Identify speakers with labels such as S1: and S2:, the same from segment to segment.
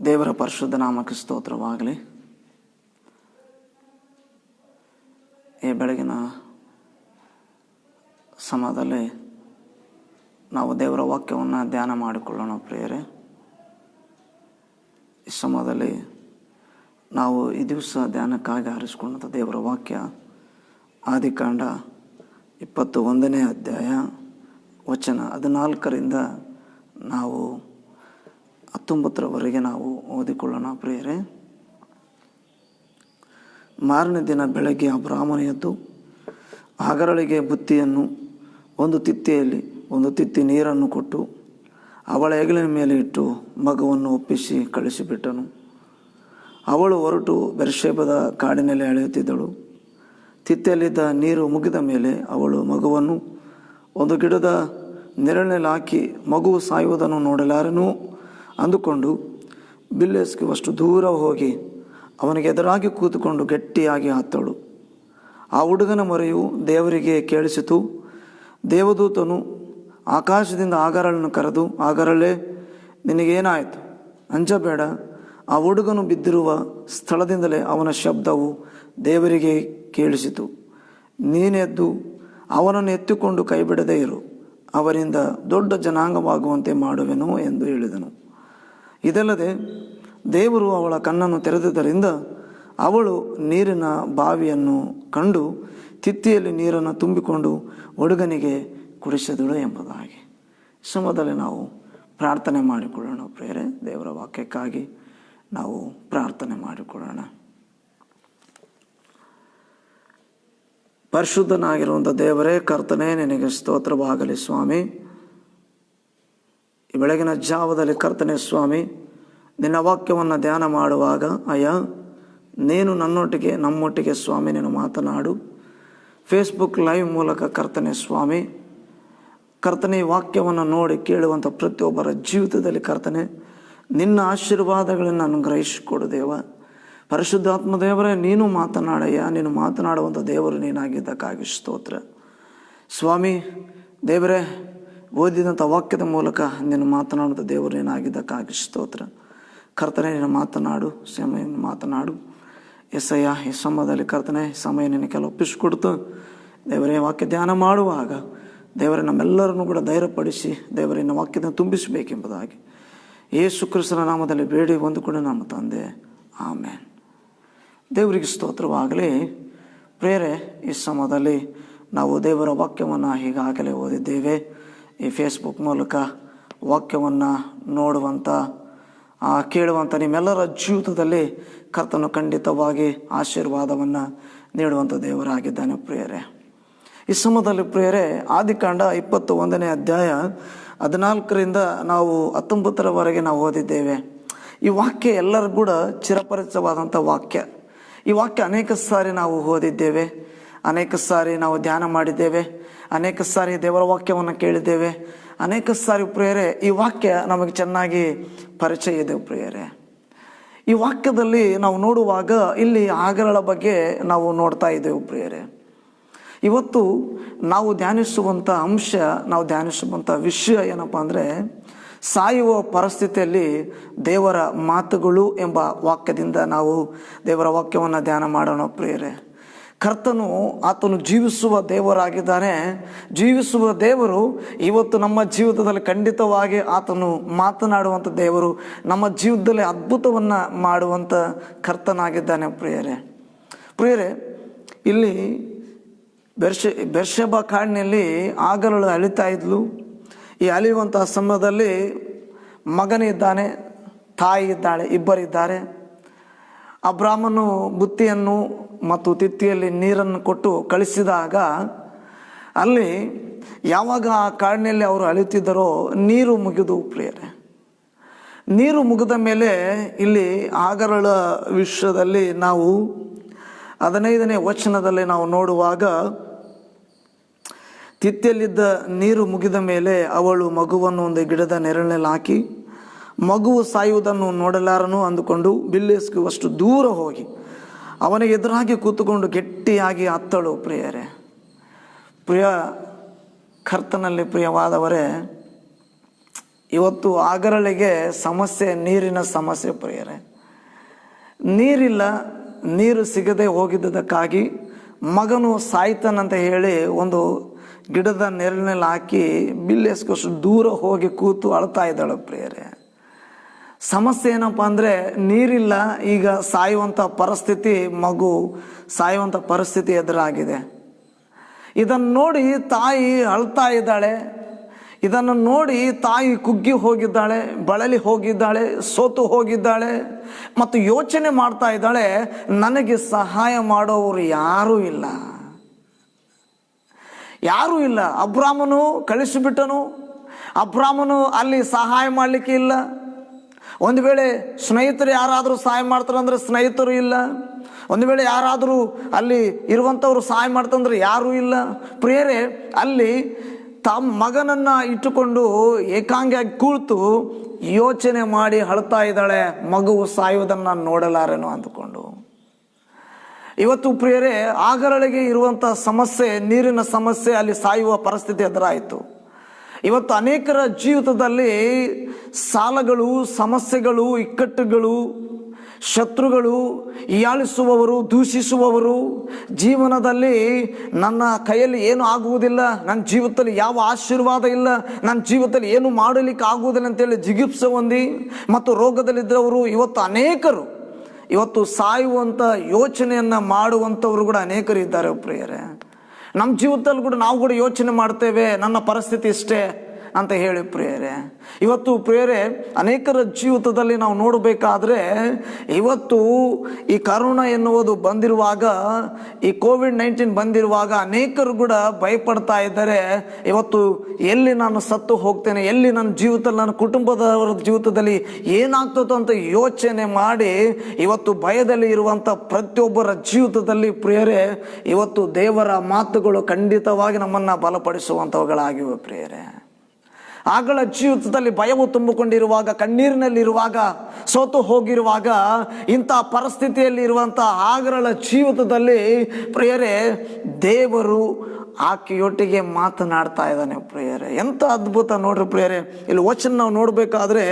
S1: ದೇವರ ಪರಿಶುದ್ಧ ನಾಮಕ್ಕೆ ಸ್ತೋತ್ರವಾಗಲಿ. ಈ ಬೆಳಗಿನ ಸಮಯದಲ್ಲಿ ನಾವು ದೇವರ ವಾಕ್ಯವನ್ನು ಧ್ಯಾನ ಮಾಡಿಕೊಳ್ಳೋಣ ಪ್ರಿಯರೇ. ಈ ಸಮಯದಲ್ಲಿ ನಾವು ಈ ದಿವಸ ಧ್ಯಾನಕ್ಕಾಗಿ ಆರಿಸಿಕೊಂಡಂಥ ದೇವರ ವಾಕ್ಯ ಆದಿಕಾಂಡ 21ನೇ ಅಧ್ಯಾಯ ವಚನ 14ರಿಂದ ನಾವು 19ರವರೆಗೆ ನಾವು ಓದಿಕೊಳ್ಳೋಣ ಪ್ರಿಯರೇ. ಮಾರನೇ ದಿನ ಬೆಳಗ್ಗೆ ಅಬ್ರಾಮನು ಎದ್ದು ಹಾಗರಳಿಗೆ ಬುತ್ತಿಯನ್ನು ಒಂದು ತಿತ್ತಿಯಲ್ಲಿ ಒಂದು ತಿತ್ತಿ ನೀರನ್ನು ಕೊಟ್ಟು ಅವಳ ಹೆಗಲಿನ ಮೇಲೆ ಇಟ್ಟು ಮಗುವನ್ನು ಒಪ್ಪಿಸಿ ಕಳಿಸಿಬಿಟ್ಟನು. ಅವಳು ಹೊರಟು ಬೆರ್ಷೆಬದ ಕಾಡಿನಲ್ಲಿ ಅಳೆಯುತ್ತಿದ್ದಳು. ತಿತ್ತೆಯಲ್ಲಿದ್ದ ನೀರು ಮುಗಿದ ಮೇಲೆ ಅವಳು ಮಗುವನ್ನು ಒಂದು ಗಿಡದ ನೆರಳಿನಲ್ಲಿ ಹಾಕಿ ಮಗುವು ಸಾಯುವುದನ್ನು ನೋಡಲಾರನು ಅಂದುಕೊಂಡು ಬಿಲ್ಲೆಸ್ಗುವಷ್ಟು ದೂರ ಹೋಗಿ ಅವನಿಗೆ ಎದುರಾಗಿ ಕೂತುಕೊಂಡು ಗಟ್ಟಿಯಾಗಿ ಅತ್ತಳು. ಆ ಹುಡುಗನ ಮೊರೆಯು ದೇವರಿಗೆ ಕೇಳಿಸಿತು. ದೇವದೂತನು ಆಕಾಶದಿಂದ ಆಗರಳನ್ನು ಕರೆದು, ಆಗರಳೇ, ನಿನಗೇನಾಯಿತು? ಅಂಜಬೇಡ. ಆ ಹುಡುಗನು ಬಿದ್ದಿರುವ ಸ್ಥಳದಿಂದಲೇ ಅವನ ಶಬ್ದವು ದೇವರಿಗೆ ಕೇಳಿಸಿತು. ನೀನೆದ್ದು ಅವನನ್ನು ಎತ್ತಿಕೊಂಡು ಕೈಬಿಡದೇ ಇರು, ಅವರಿಂದ ದೊಡ್ಡ ಜನಾಂಗವಾಗುವಂತೆ ಮಾಡುವೆನು ಎಂದು ಹೇಳಿದನು. ಇದಲ್ಲದೆ ದೇವರು ಅವಳ ಕಣ್ಣನ್ನು ತೆರೆದುದರಿಂದ ಅವಳು ನೀರಿನ ಬಾವಿಯನ್ನು ಕಂಡು ತಿತ್ತಿಯಲ್ಲಿ ನೀರನ್ನು ತುಂಬಿಕೊಂಡು ಹುಡುಗನಿಗೆ ಕುಡಿಸಿದಳು ಎಂಬುದಾಗಿ. ಸಮಯದಲ್ಲಿ ನಾವು ಪ್ರಾರ್ಥನೆ ಮಾಡಿಕೊಳ್ಳೋಣ ಪ್ರಿಯರೇ. ದೇವರ ವಾಕ್ಯಕ್ಕಾಗಿ ನಾವು ಪ್ರಾರ್ಥನೆ ಮಾಡಿಕೊಳ್ಳೋಣ. ಪರಿಶುದ್ಧನಾಗಿರುವಂಥ ದೇವರೇ, ಕರ್ತನೇ, ನಿನಗೆ ಸ್ತೋತ್ರವಾಗಲಿ ಸ್ವಾಮಿ. ಈ ಬೆಳಗಿನ ಜಾವದಲ್ಲಿ ಕರ್ತನೇ ಸ್ವಾಮಿ, ನಿನ್ನ ವಾಕ್ಯವನ್ನು ಧ್ಯಾನ ಮಾಡುವಾಗ ಅಯ್ಯ, ನೀನು ನನ್ನೊಟ್ಟಿಗೆ ನಮ್ಮೊಟ್ಟಿಗೆ ಸ್ವಾಮಿ ನೀನು ಮಾತನಾಡು. ಫೇಸ್ಬುಕ್ ಲೈವ್ ಮೂಲಕ ಕರ್ತನೇ ಸ್ವಾಮಿ, ಕರ್ತನೇ, ಈ ವಾಕ್ಯವನ್ನು ನೋಡಿ ಕೇಳುವಂಥ ಪ್ರತಿಯೊಬ್ಬರ ಜೀವಿತದಲ್ಲಿ ಕರ್ತನೇ ನಿನ್ನ ಆಶೀರ್ವಾದಗಳನ್ನು ನಾನು ಗ್ರಹಿಸಿಕೊಡು ದೇವ. ಪರಿಶುದ್ಧಾತ್ಮ ದೇವರೇ, ನೀನು ಮಾತನಾಡಯ್ಯ. ನೀನು ಮಾತನಾಡುವಂಥ ದೇವರು ನೀನಾಗಿದ್ದಕ್ಕಾಗಿ ಸ್ತೋತ್ರ ಸ್ವಾಮಿ. ದೇವರೇ, ಓದಿದಂಥ ವಾಕ್ಯದ ಮೂಲಕ ನೀನು ಮಾತನಾಡುವಂಥ ದೇವರು ನೀನಾಗಿದ್ದಕ್ಕಾಗಿ ಸ್ತೋತ್ರ. ಕರ್ತನೆ, ನೀನು ಮಾತನಾಡು, ಸಮಯ ಮಾತನಾಡು ಎಸಯ್ಯ. ಈ ಸಮಯದಲ್ಲಿ ಕರ್ತನೆ ಸಮಯ ನಿನಗೆಲ್ಲ ಒಪ್ಪಿಸಿಕೊಡ್ತು ದೇವರೇ. ವಾಕ್ಯ ಧ್ಯಾನ ಮಾಡುವಾಗ ದೇವರೇ ನಮ್ಮೆಲ್ಲರನ್ನು ಕೂಡ ಧೈರ್ಯಪಡಿಸಿ ದೇವರೇ ನಿನ್ನ ವಾಕ್ಯದ ತುಂಬಿಸಬೇಕೆಂಬುದಾಗಿ ಯೇಸು ಕ್ರಿಸ್ತನ ನಾಮದಲ್ಲಿ ಬೇಡಿ ಹೊಂದಿಕೊಂಡು ನಮ್ಮ ತಂದೆ, ಆಮೇನ್. ದೇವರಿಗೆ ಸ್ತೋತ್ರವಾಗಲಿ. ಪ್ರೇರೆ, ಈ ಸಮಯದಲ್ಲಿ ನಾವು ದೇವರ ವಾಕ್ಯವನ್ನು ಈಗಾಗಲೇ ಓದಿದ್ದೇವೆ. ಈ ಫೇಸ್ಬುಕ್ ಮೂಲಕ ವಾಕ್ಯವನ್ನು ನೋಡುವಂಥ ಕೇಳುವಂಥ ನಿಮ್ಮೆಲ್ಲರ ಜೀವಿತದಲ್ಲಿ ಕರ್ತನು ಖಂಡಿತವಾಗಿ ಆಶೀರ್ವಾದವನ್ನು ನೀಡುವಂಥ ದೇವರಾಗಿದ್ದಾನೆ ಪ್ರಿಯರೇ. ಈ ಸಮಯದಲ್ಲಿ ಪ್ರಿಯರೇ, ಆದಿಕಾಂಡ 21ನೇ ಅಧ್ಯಾಯ 14ರಿಂದ ನಾವು 19ರವರೆಗೆ ನಾವು ಓದಿದ್ದೇವೆ. ಈ ವಾಕ್ಯ ಎಲ್ಲರಿಗೂ ಕೂಡ ಚಿರಪರಿಚಿತವಾದಂಥ ವಾಕ್ಯ. ಈ ವಾಕ್ಯ ಅನೇಕ ಸಾರಿ ನಾವು ಓದಿದ್ದೇವೆ, ಅನೇಕ ಸಾರಿ ನಾವು ಧ್ಯಾನ ಮಾಡಿದ್ದೇವೆ, ಅನೇಕ ಸಾರಿ ದೇವರ ವಾಕ್ಯವನ್ನು ಕೇಳಿದ್ದೇವೆ, ಅನೇಕ ಸಾರಿ ಪ್ರಿಯರೇ ಈ ವಾಕ್ಯ ನಮಗೆ ಚೆನ್ನಾಗಿ ಪರಿಚಯ ಇದೆ ಪ್ರಿಯರೇ. ಈ ವಾಕ್ಯದಲ್ಲಿ ನಾವು ನೋಡುವಾಗ ಇಲ್ಲಿ ಆಗರಳ ಬಗ್ಗೆ ನಾವು ನೋಡ್ತಾ ಇದ್ದೇವೆ ಪ್ರಿಯರೇ. ಇವತ್ತು ನಾವು ಧ್ಯಾನಿಸುವಂಥ ಅಂಶ, ನಾವು ಧ್ಯಾನಿಸುವಂಥ ವಿಷಯ ಏನಪ್ಪ ಅಂದರೆ, ಸಾಯುವ ಪರಿಸ್ಥಿತಿಯಲ್ಲಿ ದೇವರ ಮಾತುಗಳು ಎಂಬ ವಾಕ್ಯದಿಂದ ನಾವು ದೇವರ ವಾಕ್ಯವನ್ನು ಧ್ಯಾನ ಮಾಡೋಣ ಪ್ರಿಯರೇ. ಕರ್ತನು ಆತನು ಜೀವಿಸುವ ದೇವರಾಗಿದ್ದಾನೆ. ಜೀವಿಸುವ ದೇವರು ಇವತ್ತು ನಮ್ಮ ಜೀವಿತದಲ್ಲಿ ಖಂಡಿತವಾಗಿ ಆತನು ಮಾತನಾಡುವಂಥ ದೇವರು, ನಮ್ಮ ಜೀವಿತದಲ್ಲಿ ಅದ್ಭುತವನ್ನು ಮಾಡುವಂಥ ಕರ್ತನಾಗಿದ್ದಾನೆ ಪ್ರಿಯರೇ. ಪ್ರಿಯರೇ, ಇಲ್ಲಿ ಬೆರ್ಷೆಬ ಕಾಡಿನಲ್ಲಿ ಆಗರಳು ಅಲಿತಾ ಇದ್ಲು. ಈ ಅಲಿಯುವಂಥ ಸಮಯದಲ್ಲಿ ಮಗನಿದ್ದಾನೆ, ತಾಯಿ ಇದ್ದಾಳೆ, ಇಬ್ಬರಿದ್ದಾರೆ. ಅಬ್ರಾಮನು ಬುತ್ತಿಯನ್ನು ಮತ್ತು ತಿತ್ತಿಯಲ್ಲಿ ನೀರನ್ನು ಕೊಟ್ಟು ಕಳಿಸಿದಾಗ ಅಲ್ಲಿ ಯಾವಾಗ ಆ ಕಾಡಿನಲ್ಲಿ ಅವರು ಅಲಿಯುತ್ತಿದ್ದರೋ ನೀರು ಮುಗಿದು ಪ್ರಿಯರೇ. ನೀರು ಮುಗಿದ ಮೇಲೆ ಇಲ್ಲಿ ಆಗರಳ ವಿಷಯದಲ್ಲಿ ನಾವು 15ನೇ ವಚನದಲ್ಲಿ ನಾವು ನೋಡುವಾಗ, ತಿತ್ತಿಯಲ್ಲಿದ್ದ ನೀರು ಮುಗಿದ ಮೇಲೆ ಅವಳು ಮಗುವನ್ನು ಒಂದು ಗಿಡದ ನೆರಳಿನಲ್ಲಿ ಹಾಕಿ ಮಗುವು ಸಾಯುವುದನ್ನು ನೋಡಲಾರನು ಅಂದುಕೊಂಡು ಬಿಲ್ಲೆಸ್ಗುವಷ್ಟು ದೂರ ಹೋಗಿ ಅವನಿಗೆ ಎದುರಾಗಿ ಕೂತುಕೊಂಡು ಗಟ್ಟಿಯಾಗಿ ಅತ್ತಳು ಪ್ರಿಯರೇ. ಪ್ರಿಯ ಕರ್ತನಲ್ಲಿ ಪ್ರಿಯವಾದವರೇ, ಇವತ್ತು ಆಗರಳಿಗೆ ಸಮಸ್ಯೆ ನೀರಿನ ಸಮಸ್ಯೆ ಪ್ರಿಯರೇ. ನೀರಿಲ್ಲ, ನೀರು ಸಿಗದೆ ಹೋಗಿದ್ದಕ್ಕಾಗಿ ಮಗನು ಸಾಯ್ತಾನಂತ ಹೇಳಿ ಒಂದು ಗಿಡದ ನೆರಳಿನಲ್ಲಿ ಹಾಕಿ ಬಿಲ್ಲೆಸ್ಕೋಷ್ಟು ದೂರ ಹೋಗಿ ಕೂತು ಅಳ್ತಾ ಇದ್ದಾಳೆ ಪ್ರಿಯರೇ. ಸಮಸ್ಯೆ ಏನಪ್ಪ ಅಂದರೆ ನೀರಿಲ್ಲ, ಈಗ ಸಾಯುವಂಥ ಪರಿಸ್ಥಿತಿ, ಮಗು ಸಾಯುವಂಥ ಪರಿಸ್ಥಿತಿ ಎದುರಾಗಿದೆ. ಇದನ್ನು ನೋಡಿ ತಾಯಿ ಅಳ್ತಾ ಇದ್ದಾಳೆ. ಇದನ್ನು ನೋಡಿ ತಾಯಿ ಕುಗ್ಗಿ ಹೋಗಿದ್ದಾಳೆ, ಬಳಲಿ ಹೋಗಿದ್ದಾಳೆ, ಸೋತು ಹೋಗಿದ್ದಾಳೆ ಮತ್ತು ಯೋಚನೆ ಮಾಡ್ತಾ ಇದ್ದಾಳೆ, ನನಗೆ ಸಹಾಯ ಮಾಡೋರು ಯಾರೂ ಇಲ್ಲ, ಯಾರೂ ಇಲ್ಲ. ಅಬ್ರಾಮನು ಕಳಿಸಿಬಿಟ್ಟನು, ಅಬ್ರಾಮನು ಅಲ್ಲಿ ಸಹಾಯ ಮಾಡಲಿಕ್ಕೆ ಇಲ್ಲ. ಒಂದು ವೇಳೆ ಸ್ನೇಹಿತರು ಯಾರಾದರೂ ಸಹಾಯ ಮಾಡ್ತಾರಂದ್ರೆ ಸ್ನೇಹಿತರು ಇಲ್ಲ. ಒಂದು ವೇಳೆ ಯಾರಾದರೂ ಅಲ್ಲಿ ಇರುವಂಥವ್ರು ಸಹಾಯ ಮಾಡ್ತಂದ್ರೆ ಯಾರೂ ಇಲ್ಲ. ಪ್ರಿಯರೇ, ಅಲ್ಲಿ ತಮ್ಮ ಮಗನನ್ನು ಇಟ್ಟುಕೊಂಡು ಏಕಾಂಗಿಯಾಗಿ ಕುಳಿತು ಯೋಚನೆ ಮಾಡಿ ಅಳ್ತಾ ಇದ್ದಾಳೆ, ಮಗುವು ಸಾಯುವುದನ್ನು ನೋಡಲಾರೇನೋ ಅಂದುಕೊಂಡು. ಇವತ್ತು ಪ್ರಿಯರೇ, ಆಗರಳಿಗೆ ಇರುವಂಥ ಸಮಸ್ಯೆ, ನೀರಿನ ಸಮಸ್ಯೆ, ಅಲ್ಲಿ ಸಾಯುವ ಪರಿಸ್ಥಿತಿ ಎದುರಾಯಿತು. ಇವತ್ತು ಅನೇಕರ ಜೀವಿತದಲ್ಲಿ ಸಾಲಗಳು, ಸಮಸ್ಯೆಗಳು, ಇಕ್ಕಟ್ಟುಗಳು, ಶತ್ರುಗಳು, ಹೀಯಾಳಿಸುವವರು, ದೂಷಿಸುವವರು, ಜೀವನದಲ್ಲಿ ನನ್ನ ಕೈಯಲ್ಲಿ ಏನು ಆಗುವುದಿಲ್ಲ, ನನ್ನ ಜೀವಿತದಲ್ಲಿ ಯಾವ ಆಶೀರ್ವಾದ ಇಲ್ಲ, ನನ್ನ ಜೀವಿತದಲ್ಲಿ ಏನು ಮಾಡಲಿಕ್ಕೆ ಆಗುವುದಿಲ್ಲ ಅಂತೇಳಿ ಜಿಗುಪ್ಸೆ ಹೊಂದಿ ಮತ್ತು ರೋಗದಲ್ಲಿದ್ದವರು ಇವತ್ತು ಅನೇಕರು, ಇವತ್ತು ಸಾಯುವಂಥ ಯೋಚನೆಯನ್ನು ಮಾಡುವಂಥವ್ರು ಕೂಡ ಅನೇಕರು ಇದ್ದಾರೆ ಪ್ರಿಯರೇ. ನಮ್ಮ ಜೀವಿತದಲ್ಲಿ ಕೂಡ ನಾವು ಕೂಡ ಯೋಚನೆ ಮಾಡ್ತೇವೆ, ನನ್ನ ಪರಿಸ್ಥಿತಿ ಇಷ್ಟೇ ಅಂತ ಹೇಳಿ ಪ್ರಿಯರೇ. ಇವತ್ತು ಪ್ರಿಯರೇ, ಅನೇಕರ ಜೀವಿತದಲ್ಲಿ ನಾವು ನೋಡಬೇಕಾದ್ರೆ ಇವತ್ತು ಈ ಕರೋನಾ ಎನ್ನುವುದು ಬಂದಿರುವಾಗ, ಈ ಕೋವಿಡ್-19 ಬಂದಿರುವಾಗ ಅನೇಕರು ಕೂಡ ಭಯಪಡ್ತಾ ಇದ್ದಾರೆ. ಇವತ್ತು ಎಲ್ಲಿ ನಾನು ಸತ್ತು ಹೋಗ್ತೇನೆ, ಎಲ್ಲಿ ನನ್ನ ಜೀವಿತದಲ್ಲಿ, ನನ್ನ ಕುಟುಂಬದವರ ಜೀವಿತದಲ್ಲಿ ಏನಾಗ್ತದೋ ಅಂತ ಯೋಚನೆ ಮಾಡಿ ಇವತ್ತು ಭಯದಲ್ಲಿ ಇರುವಂಥ ಪ್ರತಿಯೊಬ್ಬರ ಜೀವಿತದಲ್ಲಿ ಪ್ರಿಯರೇ, ಇವತ್ತು ದೇವರ ಮಾತುಗಳು ಖಂಡಿತವಾಗಿ ನಮ್ಮನ್ನು ಬಲಪಡಿಸುವಂಥವುಗಳಾಗಿವೆ ಪ್ರಿಯರೇ. ಆಗಳ ಜೀವಿತದಲ್ಲಿ ಭಯವು ತುಂಬಿಕೊಂಡಿರುವಾಗ, ಕಣ್ಣೀರಿನಲ್ಲಿರುವಾಗ, ಸೋತು ಹೋಗಿರುವಾಗ, ಇಂಥ ಪರಿಸ್ಥಿತಿಯಲ್ಲಿ ಇರುವಂಥ ಆಗರಳ ಜೀವಿತದಲ್ಲಿ ಪ್ರಿಯರೇ, ದೇವರು ಆಕೆಯೊಟ್ಟಿಗೆ ಮಾತನಾಡ್ತಾ ಇದ್ದಾನೆ ಪ್ರಿಯರೇ. ಎಂಥ ಅದ್ಭುತ ನೋಡ್ರಿ ಪ್ರಿಯರೇ. ಇಲ್ಲಿ ವಚನ ನಾವು ನೋಡಬೇಕಾದ್ರೆ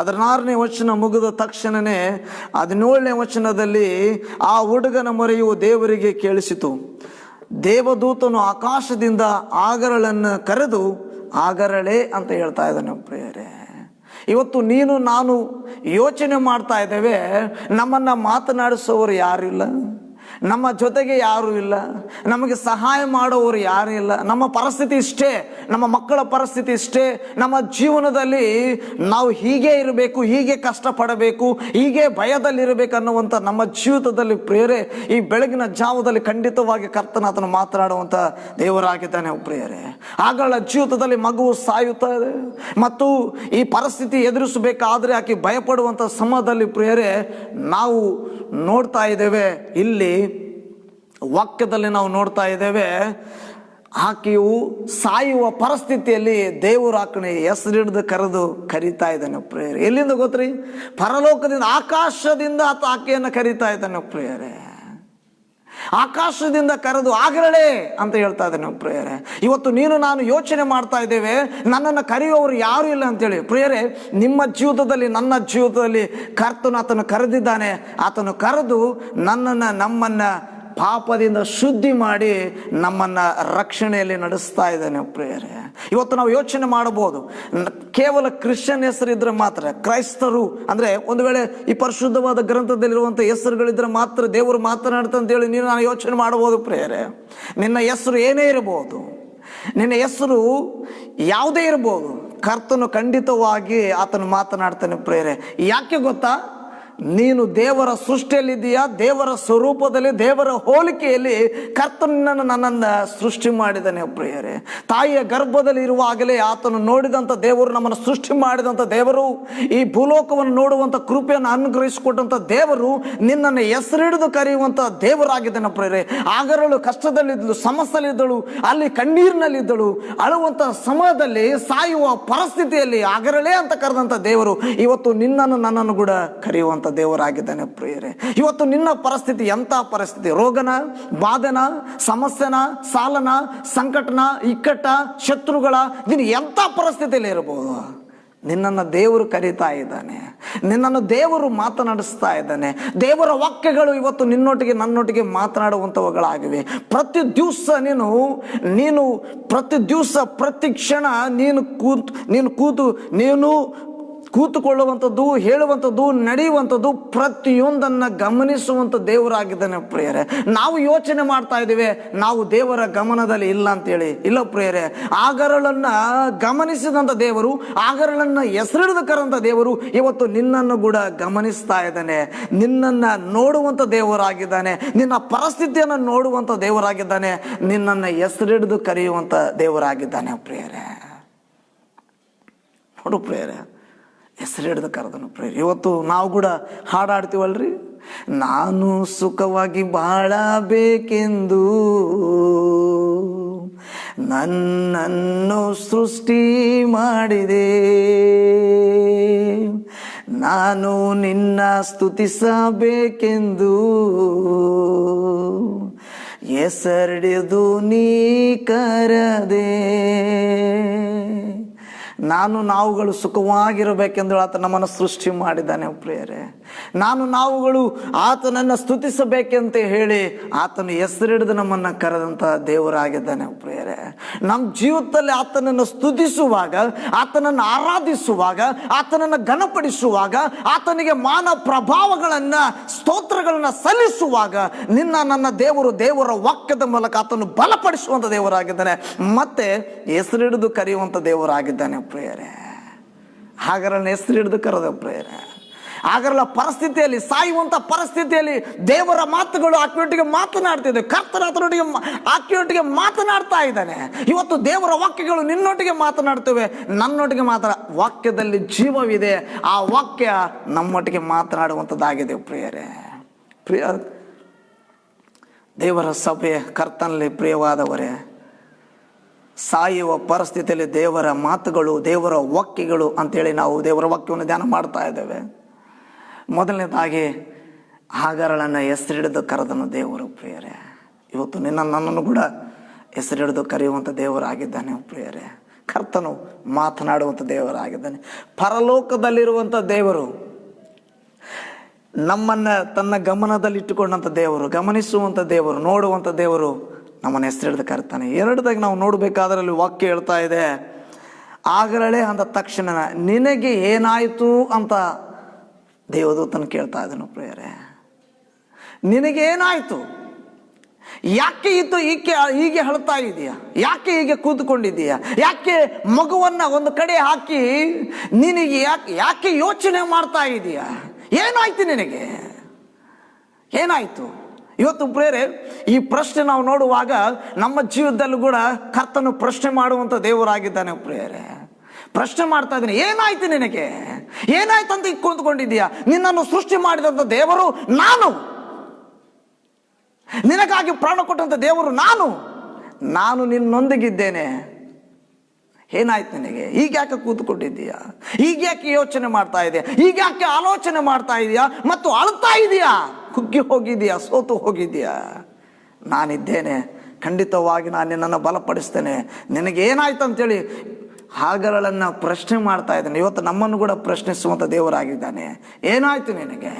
S1: 16ನೇ ವಚನ ಮುಗಿದ ತಕ್ಷಣವೇ 17ನೇ ವಚನದಲ್ಲಿ ಆ ಹುಡುಗನ ಮೊರೆಯು ದೇವರಿಗೆ ಕೇಳಿಸಿತು. ದೇವದೂತನು ಆಕಾಶದಿಂದ ಆಗರಳನ್ನು ಕರೆದು ಆಗರಳೆ ಅಂತ ಹೇಳ್ತಾ ಇದ್ದಾನೆ ಪ್ರಿಯರೇ. ಇವತ್ತು ನೀನು ನಾನು ಯೋಚನೆ ಮಾಡ್ತಾ ಇದ್ದೇವೆ, ನಮ್ಮನ್ನು ಮಾತನಾಡಿಸೋರು ಯಾರಿಲ್ಲ, ನಮ್ಮ ಜೊತೆಗೆ ಯಾರೂ ಇಲ್ಲ, ನಮಗೆ ಸಹಾಯ ಮಾಡೋರು ಯಾರೂ ಇಲ್ಲ, ನಮ್ಮ ಪರಿಸ್ಥಿತಿ ಇಷ್ಟೇ, ನಮ್ಮ ಮಕ್ಕಳ ಪರಿಸ್ಥಿತಿ ಇಷ್ಟೇ, ನಮ್ಮ ಜೀವನದಲ್ಲಿ ನಾವು ಹೀಗೆ ಇರಬೇಕು, ಹೀಗೆ ಕಷ್ಟಪಡಬೇಕು, ಹೀಗೆ ಭಯದಲ್ಲಿರಬೇಕು ಅನ್ನುವಂಥ ನಮ್ಮ ಜೀವಿತದಲ್ಲಿ ಪ್ರಿಯರೇ, ಈ ಬೆಳಗಿನ ಜಾವದಲ್ಲಿ ಖಂಡಿತವಾಗಿ ಕರ್ತನಾತನು ಮಾತನಾಡುವಂಥ ದೇವರಾಗಿದ್ದಾನೆ ಪ್ರಿಯರೇ. ಆಗಳ ಜೀವಿತದಲ್ಲಿ ಮಗುವು ಸಾಯುತ್ತದೆ ಮತ್ತು ಈ ಪರಿಸ್ಥಿತಿ ಎದುರಿಸಬೇಕಾದ್ರೆ ಆಕೆ ಭಯಪಡುವಂಥ ಸಮಯದಲ್ಲಿ ಪ್ರಿಯರೇ, ನಾವು ನೋಡ್ತಾ ಇದ್ದೇವೆ, ಇಲ್ಲಿ ವಾಕ್ಯದಲ್ಲಿ ನಾವು ನೋಡ್ತಾ ಇದ್ದೇವೆ, ಆಕೆಯು ಸಾಯುವ ಪರಿಸ್ಥಿತಿಯಲ್ಲಿ ದೇವರು ಆಕಣೆ ಹೆಸರಿಡಿದು ಕರೀತಾ ಇದ್ದಾನೆ ಪ್ರಿಯರೇ. ಎಲ್ಲಿಂದ ಗೊತ್ತ್ರಿ? ಪರಲೋಕದಿಂದ, ಆಕಾಶದಿಂದ ಆಕೆಯನ್ನು ಕರೀತಾ ಇದ್ದಾನೆ ಪ್ರಿಯರೇ. ಆಕಾಶದಿಂದ ಕರೆದು ಆಗರಳೆ ಅಂತ ಹೇಳ್ತಾ ಇದ್ದಾನೆ ಪ್ರಿಯರೇ. ಇವತ್ತು ನೀನು ನಾನು ಯೋಚನೆ ಮಾಡ್ತಾ ಇದ್ದೇವೆ, ನನ್ನನ್ನು ಕರೆಯುವವರು ಯಾರು ಇಲ್ಲ ಅಂತೇಳಿ. ಪ್ರಿಯರೇ, ನಿಮ್ಮ ಜೀವಿತದಲ್ಲಿ, ನನ್ನ ಜೀವಿತದಲ್ಲಿ ಕರ್ತನು ಆತನು ಕರೆದಿದ್ದಾನೆ. ಆತನು ಕರೆದು ನನ್ನನ್ನು, ನಮ್ಮನ್ನು ಪಾಪದಿಂದ ಶುದ್ಧಿ ಮಾಡಿ ನಮ್ಮನ್ನು ರಕ್ಷಣೆಯಲ್ಲಿ ನಡೆಸ್ತಾ ಇದ್ದಾನೆ ಪ್ರಿಯರೇ. ಇವತ್ತು ನಾವು ಯೋಚನೆ ಮಾಡಬಹುದು, ಕೇವಲ ಕ್ರಿಶ್ಚಿಯನ್ ಹೆಸರಿದ್ರೆ ಮಾತ್ರ, ಕ್ರೈಸ್ತರು ಅಂದರೆ ಒಂದು ವೇಳೆ ಈ ಪರಿಶುದ್ಧವಾದ ಗ್ರಂಥದಲ್ಲಿರುವಂಥ ಹೆಸರುಗಳಿದ್ರೆ ಮಾತ್ರ ದೇವರು ಮಾತನಾಡ್ತಾ ಅಂತೇಳಿ ನೀನು ನಾನು ಯೋಚನೆ ಮಾಡಬಹುದು ಪ್ರಿಯರೇ. ನಿನ್ನ ಹೆಸರು ಏನೇ ಇರಬಹುದು, ನಿನ್ನ ಹೆಸರು ಯಾವುದೇ ಇರಬಹುದು, ಕರ್ತನು ಖಂಡಿತವಾಗಿ ಆತನು ಮಾತನಾಡ್ತಾನೆ ಪ್ರಿಯರೇ. ಯಾಕೆ ಗೊತ್ತಾ? ನೀನು ದೇವರ ಸೃಷ್ಟಿಯಲ್ಲಿದ್ದೀಯಾ, ದೇವರ ಸ್ವರೂಪದಲ್ಲಿ, ದೇವರ ಹೋಲಿಕೆಯಲ್ಲಿ ಕರ್ತನನ್ನು ನನ್ನನ್ನು ಸೃಷ್ಟಿ ಮಾಡಿದ್ದಾನೆ ಪ್ರಿಯರೇ. ತಾಯಿಯ ಗರ್ಭದಲ್ಲಿ ಇರುವಾಗಲೇ ಆತನು ನೋಡಿದಂಥ ದೇವರು, ನಮ್ಮನ್ನು ಸೃಷ್ಟಿ ಮಾಡಿದಂಥ ದೇವರು, ಈ ಭೂಲೋಕವನ್ನು ನೋಡುವಂಥ ಕೃಪೆಯನ್ನು ಅನುಗ್ರಹಿಸಿಕೊಟ್ಟಂಥ ದೇವರು ನಿನ್ನನ್ನು ಹೆಸರಿಡಿದು ಕರೆಯುವಂಥ ದೇವರಾಗಿದ್ದಾನೆ ಪ್ರಿಯರೇ. ಆಗರಳು ಕಷ್ಟದಲ್ಲಿದ್ದಳು, ಸಮಸ್ಯೆಯಲ್ಲಿದ್ದಳು, ಅಲ್ಲಿ ಕಣ್ಣೀರಿನಲ್ಲಿದ್ದಳು, ಅಳುವಂಥ ಸಮಯದಲ್ಲಿ, ಸಾಯುವ ಪರಿಸ್ಥಿತಿಯಲ್ಲಿ ಆಗರಳೆ ಅಂತ ಕರೆದಂಥ ದೇವರು ಇವತ್ತು ನಿನ್ನನ್ನು ನನ್ನನ್ನು ಕೂಡ ಕರೆಯುವಂಥ ದೇವರಾಗಿದ್ದಾನೆ ಪ್ರಿಯರೇ. ಇವತ್ತು ನಿನ್ನ ಪರಿಸ್ಥಿತಿ ಎಂಥ ಪರಿಸ್ಥಿತಿ, ರೋಗನ, ಬಾಧನ, ಸಮಸ್ಯೆನ, ಸಾಲನ, ಸಂಕಟನ, ಇಕ್ಕಟ್ಟ, ಶತ್ರುಗಳ, ನೀನು ಎಂಥ ಪರಿಸ್ಥಿತಿಯಲ್ಲಿ ಇರಬಹುದು, ನಿನ್ನನ್ನು ದೇವರು ಕರೀತಾ ಇದ್ದಾನೆ, ನಿನ್ನನ್ನು ದೇವರು ಮಾತನಾಡಿಸ್ತಾ ಇದ್ದಾನೆ. ದೇವರ ವಾಕ್ಯಗಳು ಇವತ್ತು ನಿನ್ನೊಟ್ಟಿಗೆ ನನ್ನೊಟ್ಟಿಗೆ ಮಾತನಾಡುವಂಥವುಗಳಾಗಿವೆ. ಪ್ರತಿ ದಿವಸ ನೀನು ಪ್ರತಿ ದಿವಸ ಪ್ರತಿ ಕ್ಷಣ ನೀನು ಕೂತುಕೊಳ್ಳುವಂಥದ್ದು, ಹೇಳುವಂಥದ್ದು, ನಡೆಯುವಂಥದ್ದು ಪ್ರತಿಯೊಂದನ್ನು ಗಮನಿಸುವಂಥ ದೇವರಾಗಿದ್ದಾನೆ ಪ್ರಿಯರೇ. ನಾವು ಯೋಚನೆ ಮಾಡ್ತಾ ಇದ್ದೀವಿ ನಾವು ದೇವರ ಗಮನದಲ್ಲಿ ಇಲ್ಲ ಅಂತೇಳಿ. ಇಲ್ಲ ಪ್ರಿಯರೇ, ಆಗರಳನ್ನು ಗಮನಿಸಿದಂಥ ದೇವರು, ಆಗರಳನ್ನು ಹೆಸರಿಡಿದು ಕರೆದಂಥ ದೇವರು ಇವತ್ತು ನಿನ್ನನ್ನು ಕೂಡ ಗಮನಿಸ್ತಾ ಇದ್ದಾನೆ. ನಿನ್ನನ್ನು ನೋಡುವಂಥ ದೇವರಾಗಿದ್ದಾನೆ, ನಿನ್ನ ಪರಿಸ್ಥಿತಿಯನ್ನು ನೋಡುವಂಥ ದೇವರಾಗಿದ್ದಾನೆ, ನಿನ್ನನ್ನು ಹೆಸರಿಡಿದು ಕರೆಯುವಂಥ ದೇವರಾಗಿದ್ದಾನೆ ಪ್ರಿಯರೇ. ನೋಡು ಪ್ರಿಯರೇ, ಹೆಸರು ಹಿಡಿದು ಕರೆದನು ಪ್ರಿಯರೇ. ಇವತ್ತು ನಾವು ಕೂಡ ಹಾಡಾಡ್ತೀವಲ್ರಿ, ನಾನು ಸುಖವಾಗಿ ಬಾಳಬೇಕೆಂದು ನನ್ನನ್ನು ಸೃಷ್ಟಿ ಮಾಡಿದೆ, ನಾನು ನಿನ್ನ ಸ್ತುತಿಸಬೇಕೆಂದು ಹೆಸರಿಡಿದು ನೀ ಕರೆದೆ. ನಾವುಗಳು ಸುಖವಾಗಿರಬೇಕೆಂದು ಆತ ನಮ್ಮನ್ನು ಸೃಷ್ಟಿ ಮಾಡಿದ್ದಾನೆ ಪ್ರಿಯರೇ. ನಾವುಗಳು ಆತನನ್ನು ಸ್ತುತಿಸಬೇಕೆಂತ ಹೇಳಿ ಆತನ ಹೆಸರಿಡಿದು ನಮ್ಮನ್ನು ಕರೆದಂಥ ದೇವರಾಗಿದ್ದಾನೆ ಪ್ರಿಯರೇ. ನಮ್ಮ ಜೀವಿತದಲ್ಲಿ ಆತನನ್ನು ಸ್ತುತಿಸುವಾಗ, ಆತನನ್ನು ಆರಾಧಿಸುವಾಗ, ಆತನನ್ನು ಘನಪಡಿಸುವಾಗ, ಆತನಿಗೆ ಮಾನ ಪ್ರಭಾವಗಳನ್ನು, ಸ್ತೋತ್ರಗಳನ್ನು ಸಲ್ಲಿಸುವಾಗ ನನ್ನ ದೇವರ ವಾಕ್ಯದ ಮೂಲಕ ಆತನು ಬಲಪಡಿಸುವಂಥ ದೇವರಾಗಿದ್ದಾನೆ, ಮತ್ತೆ ಹೆಸರಿಡಿದು ಕರೆಯುವಂಥ ದೇವರಾಗಿದ್ದಾನೆ ಪ್ರಿಯರೇ. ಹಾಗರನ್ನ ಹೆಸರು ಹಿಡಿದು ಕರೆದ ಪ್ರಿಯರೇ. ಹಾಗರಲ್ಲ ಪರಿಸ್ಥಿತಿಯಲ್ಲಿ, ಸಾಯುವಂಥ ಪರಿಸ್ಥಿತಿಯಲ್ಲಿ ದೇವರ ಮಾತುಗಳು ಆಕೆಯೊಟ್ಟಿಗೆ ಮಾತನಾಡ್ತಿದೆ. ಕರ್ತನ ಆಕೆಯೊಟ್ಟಿಗೆ ಮಾತನಾಡ್ತಾ ಇದ್ದಾನೆ. ಇವತ್ತು ದೇವರ ವಾಕ್ಯಗಳು ನಿನ್ನೊಟ್ಟಿಗೆ ಮಾತನಾಡ್ತೇವೆ, ನನ್ನೊಟ್ಟಿಗೆ ವಾಕ್ಯದಲ್ಲಿ ಜೀವವಿದೆ. ಆ ವಾಕ್ಯ ನಮ್ಮೊಟ್ಟಿಗೆ ಮಾತನಾಡುವಂಥದ್ದಾಗಿದೆ ಪ್ರಿಯರೇ. ದೇವರ ಸಭೆ ಕರ್ತನಲ್ಲಿ ಪ್ರಿಯವಾದವರೇ, ಸಾಯುವ ಪರಿಸ್ಥಿತಿಯಲ್ಲಿ ದೇವರ ಮಾತುಗಳು, ದೇವರ ವಾಕ್ಯಗಳು ಅಂತೇಳಿ ನಾವು ದೇವರ ವಾಕ್ಯವನ್ನು ಧ್ಯಾನ ಮಾಡ್ತಾ ಇದ್ದೇವೆ. ಮೊದಲನೇದಾಗಿ ಹಾಗರಳನ್ನು ಹೆಸರಿಡಿದು ಕರೆದನು ದೇವರು ಪ್ರಿಯರೇ. ಇವತ್ತು ನನ್ನನ್ನು ಕೂಡ ಹೆಸರಿಡಿದು ಕರೆಯುವಂಥ ದೇವರಾಗಿದ್ದಾನೆ ಪ್ರಿಯರೇ. ಕರ್ತನು ಮಾತನಾಡುವಂಥ ದೇವರಾಗಿದ್ದಾನೆ. ಪರಲೋಕದಲ್ಲಿರುವಂಥ ದೇವರು, ನಮ್ಮನ್ನು ತನ್ನ ಗಮನದಲ್ಲಿಟ್ಟುಕೊಂಡಂಥ ದೇವರು, ಗಮನಿಸುವಂಥ ದೇವರು, ನೋಡುವಂಥ ದೇವರು ನಮ್ಮನ್ನು ಹೆಸರಿಡಿದು ಕರ್ತಾನೆ. ಎರಡದಾಗಿ ನಾವು ನೋಡಬೇಕಾದ್ರಲ್ಲಿ ವಾಕ್ಯ ಹೇಳ್ತಾ ಇದೆ, ಆಗರಳೆ ಅಂದ ತಕ್ಷಣ ನಿನಗೆ ಏನಾಯಿತು ಅಂತ ದೇವದೂತನ ಕೇಳ್ತಾ ಇದ್ದನು ಪ್ರಿಯರೇ. ನಿನಗೇನಾಯಿತು? ಯಾಕೆ ಇತ್ತು ಹೀಗೆ ಹೇಳ್ತಾ ಇದೀಯಾ? ಯಾಕೆ ಹೀಗೆ ಕೂತ್ಕೊಂಡಿದ್ದೀಯಾ? ಯಾಕೆ ಮಗುವನ್ನು ಒಂದು ಕಡೆ ಹಾಕಿ ನಿನಗೆ ಯಾಕೆ ಯೋಚನೆ ಮಾಡ್ತಾ ಇದೀಯಾ? ಏನಾಯ್ತು ನಿನಗೆ? ಏನಾಯ್ತು? ಇವತ್ತು ಪ್ರಿಯರೇ, ಈ ಪ್ರಶ್ನೆ ನಾವು ನೋಡುವಾಗ ನಮ್ಮ ಜೀವಿತದಲ್ಲೂ ಕೂಡ ಕರ್ತನು ಪ್ರಶ್ನೆ ಮಾಡುವಂಥ ದೇವರಾಗಿದ್ದಾನೆ ಪ್ರಿಯರೇ. ಪ್ರಶ್ನೆ ಮಾಡ್ತಾ ಇದ್ದೀನಿ, ಏನಾಯ್ತು ನಿನಗೆ? ಏನಾಯ್ತು ಅಂತ ಕೂತ್ಕೊಂಡಿದ್ದೀಯಾ? ನಿನ್ನನ್ನು ಸೃಷ್ಟಿ ಮಾಡಿದಂಥ ದೇವರು ನಾನು, ನಿನಗಾಗಿ ಪ್ರಾಣ ಕೊಟ್ಟಂಥ ದೇವರು ನಾನು ನಿನ್ನೊಂದಿಗಿದ್ದೇನೆ. ಏನಾಯ್ತು ನಿನಗೆ? ಹೀಗ್ಯಾಕೆ ಕೂತ್ಕೊಂಡಿದ್ದೀಯಾ? ಹೀಗ್ಯಾಕೆ ಯೋಚನೆ ಮಾಡ್ತಾ ಇದೆಯಾ? ಹೀಗ್ಯಾಕೆ ಆಲೋಚನೆ ಮಾಡ್ತಾ ಇದೆಯಾ? ಮತ್ತು ಅಳ್ತಾ ಇದೆಯಾ? ಕುಗ್ಗಿ ಹೋಗಿದೆಯಾ? ಸೋತು ಹೋಗಿದೆಯಾ? ನಾನಿದ್ದೇನೆ, ಖಂಡಿತವಾಗಿ ನಾನು ನಿನ್ನನ್ನು ಬಲಪಡಿಸ್ತೇನೆ. ನಿನಗೇನಾಯ್ತು ಅಂತೇಳಿ ಹಾಗರಳನ್ನು ಪ್ರಶ್ನೆ ಮಾಡ್ತಾ ಇದ್ದಾನೆ. ಇವತ್ತು ನಮ್ಮನ್ನು ಕೂಡ ಪ್ರಶ್ನಿಸುವಂಥ ದೇವರಾಗಿದ್ದಾನೆ. ಏನಾಯ್ತು ನಿನಗೆ?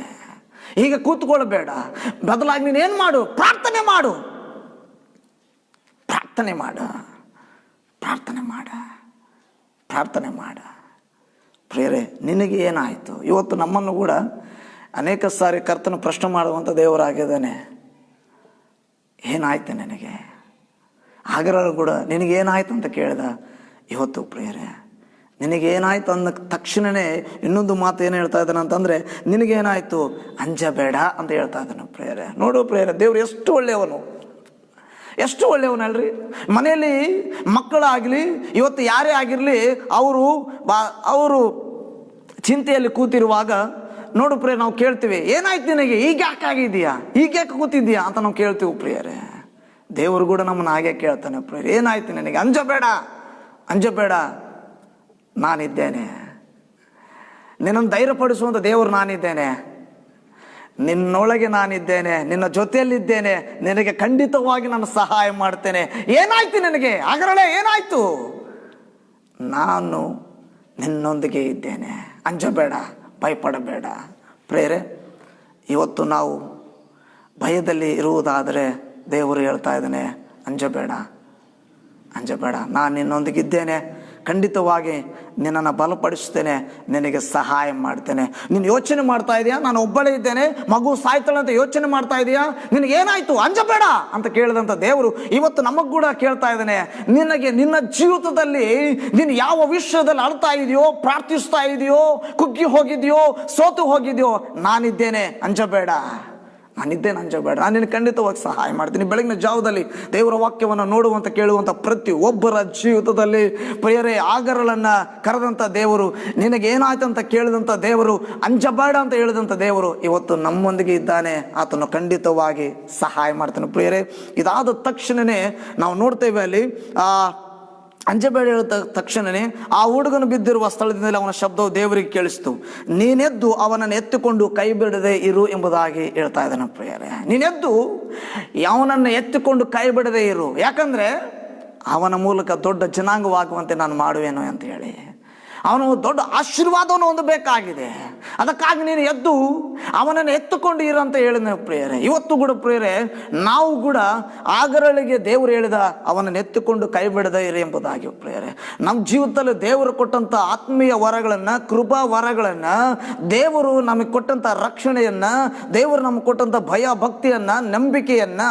S1: ಈಗ ಕೂತ್ಕೊಳ್ಬೇಡ, ಬದಲಾಗಿ ನೀನೇನು ಮಾಡು? ಪ್ರಾರ್ಥನೆ ಮಾಡು, ಪ್ರಾರ್ಥನೆ ಮಾಡ, ಪ್ರಾರ್ಥನೆ ಮಾಡ, ಪ್ರಾರ್ಥನೆ ಮಾಡ. ಪ್ರಿಯರೇ, ನಿನಗೆ ಏನಾಯಿತು? ಇವತ್ತು ನಮ್ಮನ್ನು ಕೂಡ ಅನೇಕ ಸಾರಿ ಕರ್ತನು ಪ್ರಶ್ನೆ ಮಾಡುವಂಥ ದೇವರಾಗಿದ್ದಾನೆ. ಏನಾಯ್ತು ನಿನಗೆ? ಹಾಗರಳು ಕೂಡ ನಿನಗೇನಾಯ್ತು ಅಂತ ಕೇಳಿದ. ಇವತ್ತು ಪ್ರಿಯರೇ, ನಿನಗೇನಾಯ್ತು ಅಂದ ತಕ್ಷಣವೇ ಇನ್ನೊಂದು ಮಾತು ಏನು ಹೇಳ್ತಾ ಇದ್ದಾನೆ ಅಂತಂದರೆ, ನಿನಗೇನಾಯಿತು? ಅಂಜಬೇಡ ಅಂತ ಹೇಳ್ತಾ ಇದ್ದಾನೆ ಪ್ರಿಯರೇ. ನೋಡು ಪ್ರಿಯರೇ, ದೇವರು ಎಷ್ಟು ಒಳ್ಳೆಯವನು, ಎಷ್ಟು ಒಳ್ಳೆಯವನಲ್ರಿ. ಮನೆಯಲ್ಲಿ ಮಕ್ಕಳಾಗಲಿ, ಇವತ್ತು ಯಾರೇ ಆಗಿರಲಿ, ಅವರು ಚಿಂತೆಯಲ್ಲಿ ಕೂತಿರುವಾಗ ನೋಡು ಪ್ರಿಯ, ನಾವು ಕೇಳ್ತೀವಿ, ಏನಾಯ್ತು ನಿನಗೆ? ಈಗ ಯಾಕೆ ಆಗಿದೆಯಾ? ಈಗ ಯಾಕೆ ಕೂತಿದ್ದೀಯಾ ಅಂತ ನಾವು ಕೇಳ್ತೀವಿ ಪ್ರಿಯರೇ. ದೇವರು ಕೂಡ ನಮ್ಮನ್ನು ಹಾಗೆ ಕೇಳ್ತಾನೆ ಪ್ರಿಯರೇ. ಏನಾಯ್ತು ನಿನಗೆ? ಅಂಜಬೇಡ, ಅಂಜಬೇಡ, ನಾನಿದ್ದೇನೆ. ನಿನ್ನನ್ನು ಧೈರ್ಯಪಡಿಸುವಂಥ ದೇವರು ನಾನಿದ್ದೇನೆ. ನಿನ್ನೊಳಗೆ ನಾನಿದ್ದೇನೆ, ನಿನ್ನ ಜೊತೆಯಲ್ಲಿದ್ದೇನೆ, ನಿನಗೆ ಖಂಡಿತವಾಗಿ ನಾನು ಸಹಾಯ ಮಾಡ್ತೇನೆ. ಏನಾಯ್ತು ನಿನಗೆ? ಹಾಗರಳೆ, ಏನಾಯ್ತು? ನಾನು ನಿನ್ನೊಂದಿಗೆ ಇದ್ದೇನೆ, ಅಂಜಬೇಡ, ಭಯಪಡಬೇಡ. ಪ್ರಿಯರೇ, ಇವತ್ತು ನಾವು ಭಯದಲ್ಲಿ ಇರುವುದಾದರೆ ದೇವರು ಹೇಳ್ತಾ ಇದ್ದಾನೆ, ಅಂಜಬೇಡ, ನಾನು ನಿನ್ನೊಂದಿಗಿದ್ದೇನೆ, ಖಂಡಿತವಾಗಿ ನಿನ್ನನ್ನು ಬಲಪಡಿಸ್ತೇನೆ, ನಿನಗೆ ಸಹಾಯ ಮಾಡ್ತೇನೆ. ನೀನು ಯೋಚನೆ ಮಾಡ್ತಾ ಇದೆಯಾ ನಾನು ಒಬ್ಬಳೇ ಇದ್ದೇನೆ, ಮಗು ಸಾಯ್ತಾಳೆ ಅಂತ ಯೋಚನೆ ಮಾಡ್ತಾ ಇದೆಯಾ, ನಿನಗೇನಾಯ್ತು, ಅಂಜಬೇಡ ಅಂತ ಕೇಳಿದಂಥ ದೇವರು ಇವತ್ತು ನಮಗೂ ಕೂಡ ಕೇಳ್ತಾ ಇದ್ದಾನೆ. ನಿನಗೆ ನಿನ್ನ ಜೀವಿತದಲ್ಲಿ ನೀನು ಯಾವ ವಿಷಯದಲ್ಲಿ ಅಳ್ತಾ ಇದೆಯೋ, ಪ್ರಾರ್ಥಿಸ್ತಾ ಇದೆಯೋ, ಕುಗ್ಗಿ ಹೋಗಿದೆಯೋ, ಸೋತು ಹೋಗಿದೆಯೋ, ನಾನಿದ್ದೇನೆ, ಅಂಜಬೇಡ, ನಾನಿದ್ದೇನೆ, ಅಂಜಬೇಡ, ನಾನು ನಿನಗೆ ಖಂಡಿತವಾಗಿ ಸಹಾಯ ಮಾಡ್ತೀನಿ. ಬೆಳಗಿನ ಜಾವದಲ್ಲಿ ದೇವರ ವಾಕ್ಯವನ್ನು ನೋಡುವಂಥ ಕೇಳುವಂಥ ಪ್ರತಿಯೊಬ್ಬರ ಜೀವಿತದಲ್ಲಿ ಪ್ರಿಯರೇ, ಆಗರಳನ್ನು ಕರೆದಂಥ ದೇವರು, ನಿನಗೇನಾಯ್ತು ಅಂತ ಕೇಳಿದಂಥ ದೇವರು, ಅಂಜಬೇಡ ಅಂತ ಹೇಳಿದಂಥ ದೇವರು ಇವತ್ತು ನಮ್ಮೊಂದಿಗೆ ಇದ್ದಾನೆ. ಆತನು ಖಂಡಿತವಾಗಿ ಸಹಾಯ ಮಾಡ್ತಾನೆ. ಪ್ರಿಯರೇ, ಇದಾದ ತಕ್ಷಣವೇ ನಾವು ನೋಡ್ತೇವೆ ಅಲ್ಲಿ ಅಂಜಬೇಡ ಹೇಳಿದ ತಕ್ಷಣವೇ ಆ ಹುಡುಗನು ಬಿದ್ದಿರುವ ಸ್ಥಳದಿಂದಲೇ ಅವನ ಶಬ್ದವು ದೇವರಿಗೆ ಕೇಳಿಸ್ತು. ನೀನೆದ್ದು ಅವನನ್ನು ಎತ್ತಿಕೊಂಡು ಕೈ ಬಿಡದೆ ಇರು ಎಂಬುದಾಗಿ ಹೇಳ್ತಾ ಇದ್ದಾನೆ. ಪ್ರಿಯರೇ, ನೀನೆದ್ದು ಅವನನ್ನು ಎತ್ತಿಕೊಂಡು ಕೈ ಬಿಡದೆ ಇರು, ಯಾಕಂದರೆ ಅವನ ಮೂಲಕ ದೊಡ್ಡ ಜನಾಂಗವಾಗುವಂತೆ ನಾನು ಮಾಡುವೇನು ಅಂತ ಹೇಳಿ ಅವನು ದೊಡ್ಡ ಆಶೀರ್ವಾದವನ್ನು ಹೊಂದಬೇಕಾಗಿದೆ. ಅದಕ್ಕಾಗಿ ನೀನು ಎದ್ದು ಅವನನ್ನು ಎತ್ತುಕೊಂಡು ಇರು ಅಂತ ಹೇಳಿದ. ಪ್ರಿಯರೇ, ಇವತ್ತು ಕೂಡ ಪ್ರಿಯರೇ, ನಾವು ಕೂಡ ಆಗರಳಿಗೆ ದೇವರು ಹೇಳಿದ ಅವನನ್ನು ಎತ್ತುಕೊಂಡು ಕೈ ಬಿಡದ ಇರಿ ಎಂಬುದಾಗಿ. ಪ್ರಿಯರೇ, ನಮ್ಮ ಜೀವಿತದಲ್ಲಿ ದೇವರು ಕೊಟ್ಟಂಥ ಆತ್ಮೀಯ ವರಗಳನ್ನು, ಕೃಪಾ ವರಗಳನ್ನು, ದೇವರು ನಮಗೆ ಕೊಟ್ಟಂಥ ರಕ್ಷಣೆಯನ್ನು, ದೇವರು ನಮಗೆ ಕೊಟ್ಟಂಥ ಭಯ ಭಕ್ತಿಯನ್ನು, ನಂಬಿಕೆಯನ್ನು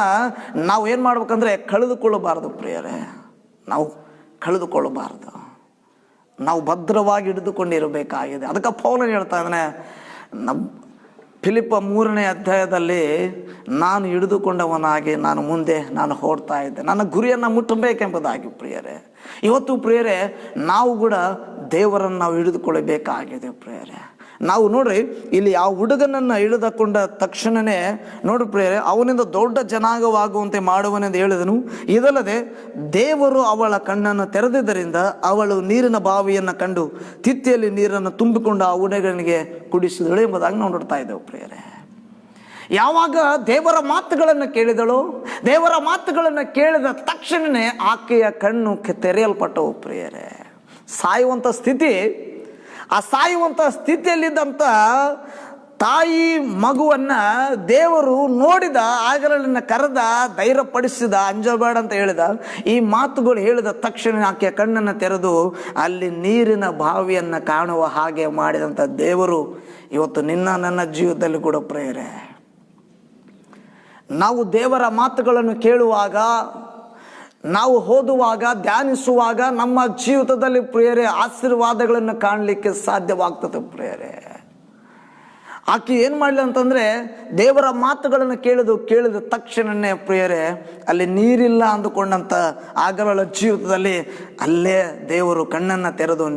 S1: ನಾವು ಏನು ಮಾಡ್ಬೇಕಂದ್ರೆ ಕಳೆದುಕೊಳ್ಳಬಾರದು. ಪ್ರಿಯರೇ, ನಾವು ಕಳೆದುಕೊಳ್ಳಬಾರದು, ನಾವು ಭದ್ರವಾಗಿ ಹಿಡಿದುಕೊಂಡಿರಬೇಕಾಗಿದೆ. ಅದಕ್ಕೆ ಪೌಲನು ಹೇಳ್ತಾ ಇದ್ದಾನೆ, ಫಿಲಿಪ್ಪ 3ನೇ ಅಧ್ಯಾಯದಲ್ಲಿ, ನಾನು ಹಿಡಿದುಕೊಂಡವನಾಗಿ ನಾನು ಓಡ್ತಾ ಇದ್ದೆ, ನನ್ನ ಗುರಿಯನ್ನು ಮುಟ್ಟಬೇಕೆಂಬುದಾಗಿ. ಪ್ರಿಯರೇ, ಇವತ್ತು ಪ್ರಿಯರೇ, ನಾವು ಕೂಡ ದೇವರನ್ನು ನಾವು ಹಿಡಿದುಕೊಳ್ಳಬೇಕಾಗಿದೆ. ಪ್ರಿಯರೇ, ನಾವು ನೋಡ್ರಿ, ಇಲ್ಲಿ ಆ ಹುಡುಗನನ್ನು ಹಿಡಿದುಕೊಂಡ ತಕ್ಷಣವೇ ನೋಡ್ರಿ ಪ್ರಿಯರೇ, ಅವನಿಂದ ದೊಡ್ಡ ಜನಾಂಗವಾಗುವಂತೆ ಮಾಡುವನೆಂದು ಹೇಳಿದನು. ಇದಲ್ಲದೆ ದೇವರು ಅವಳ ಕಣ್ಣನ್ನು ತೆರೆದಿದ್ದರಿಂದ ಅವಳು ನೀರಿನ ಬಾವಿಯನ್ನು ಕಂಡು ತಿತ್ತಿಯಲ್ಲಿ ನೀರನ್ನು ತುಂಬಿಕೊಂಡು ಆ ಹುಡುಗನಿಗೆ ಕುಡಿಸಿದಳು ಎಂಬುದಾಗಿ ನಾವು ನೋಡ್ತಾ ಇದ್ದೇವೆ. ಪ್ರಿಯರೇ, ಯಾವಾಗ ದೇವರ ಮಾತುಗಳನ್ನು ಕೇಳಿದಳು, ದೇವರ ಮಾತುಗಳನ್ನು ಕೇಳಿದ ತಕ್ಷಣವೇ ಆಕೆಯ ಕಣ್ಣು ತೆರೆಯಲ್ಪಟ್ಟವು. ಪ್ರಿಯರೇ, ಸಾಯುವಂಥ ಸ್ಥಿತಿ, ಆ ಸಾಯುವಂಥ ಸ್ಥಿತಿಯಲ್ಲಿದ್ದಂಥ ತಾಯಿ ಮಗುವನ್ನು ದೇವರು ನೋಡಿದ, ಆಗರಳನ್ನು ಕರೆದ, ಧೈರ್ಯಪಡಿಸಿದ, ಅಂಜಬೇಡ ಅಂತ ಹೇಳಿದ. ಈ ಮಾತುಗಳು ಹೇಳಿದ ತಕ್ಷಣ ಆಕೆಯ ಕಣ್ಣನ್ನು ತೆರೆದು ಅಲ್ಲಿ ನೀರಿನ ಬಾವಿಯನ್ನು ಕಾಣುವ ಹಾಗೆ ಮಾಡಿದಂಥ ದೇವರು ಇವತ್ತು ನಿನ್ನ ನನ್ನ ಜೀವಿತದಲ್ಲಿ ಕೂಡ ಪ್ರಿಯರೇ, ನಾವು ದೇವರ ಮಾತುಗಳನ್ನು ಕೇಳುವಾಗ, ನಾವು ಓದುವಾಗ, ಧ್ಯಾನಿಸುವಾಗ ನಮ್ಮ ಜೀವಿತದಲ್ಲಿ ಪ್ರಿಯರೇ ಆಶೀರ್ವಾದಗಳನ್ನು ಕಾಣಲಿಕ್ಕೆ ಸಾಧ್ಯವಾಗ್ತದೆ. ಪ್ರಿಯರೇ, ಆಕೆ ಏನು ಮಾಡಲಿ ಅಂತಂದರೆ ದೇವರ ಮಾತುಗಳನ್ನು ಕೇಳಿದ ತಕ್ಷಣವೇ ಪ್ರಿಯರೇ ಅಲ್ಲಿ ನೀರಿಲ್ಲ ಅಂದುಕೊಂಡಂಥ ಆಗರಳ ಜೀವಿತದಲ್ಲಿ ಅಲ್ಲೇ ದೇವರು ಕಣ್ಣನ್ನು ತೆರೆದು